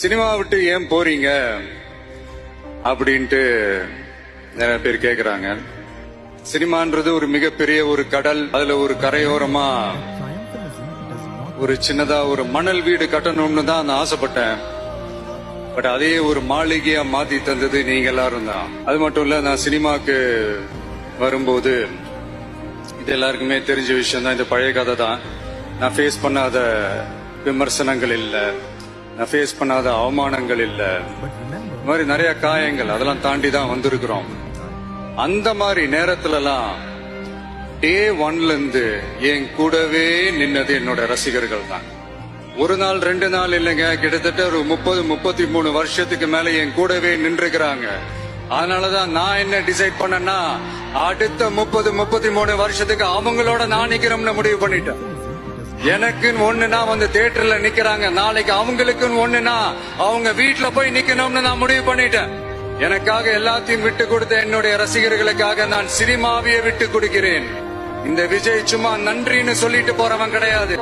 Cinema விட்டு ஏன் போறீங்க அப்படின்ட்டு நிறைய பேர் கேக்குறாங்க. சினிமான்றது ஒரு மிகப்பெரிய ஒரு கடல். அதுல ஒரு கரையோரமா ஒரு சின்னதா ஒரு மணல் வீடு கட்டணும்னு தான் நான் ஆசைப்பட்டேன். பட் அதே ஒரு மாளிகையா மாத்தி தந்தது நீங்க எல்லாரும் தான். அது மட்டும் இல்ல, நான் சினிமாக்கு வரும்போது இது எல்லாருக்குமே தெரிஞ்ச விஷயம் தான். இந்த பழைய கதை தான். நான் ஃபேஸ் பண்ணாத விமர்சனங்கள் இல்ல, நான் ஃபேஸ் பண்ணாத அவமானங்கள் இல்ல, இந்த மாதிரி நிறைய காயங்கள், அதெல்லாம் தாண்டி தான் வந்திருக்கிறோம். அந்த மாதிரி நேரத்துலலாம் டே ஒன்ல இருந்து என் கூடவே நின்னது என்னோட ரசிகர்கள் தான். ஒரு நாள் 2 நாள் இல்லைங்க, கிட்டத்தட்ட ஒரு 30-33 வருஷத்துக்கு மேல என் கூடவே நின்றுக்கிறாங்க. அதனாலதான் நான் என்ன டிசைட் பண்ணேன்னா, அடுத்த 30-33 வருஷத்துக்கு அவங்களோட நான் நிக்கிறோம்னு முடிவு பண்ணிட்டேன். எனக்குன்னு ஒண்ணுனா வந்து தியேட்டர்ல நிக்கிறாங்க, நாளைக்கு அவங்களுக்குன்னு ஒண்ணுனா அவங்க வீட்டுல போய் நிக்கணும்னு நான் முடிவு பண்ணிட்டேன். எனக்காக எல்லாத்தையும் விட்டு கொடுத்த என்னுடைய ரசிகர்களுக்காக நான் சினிமாவையே விட்டு கொடுக்கிறேன். இந்த விஜய் சும்மா நன்றின்னு சொல்லிட்டு போறவன் கிடையாது.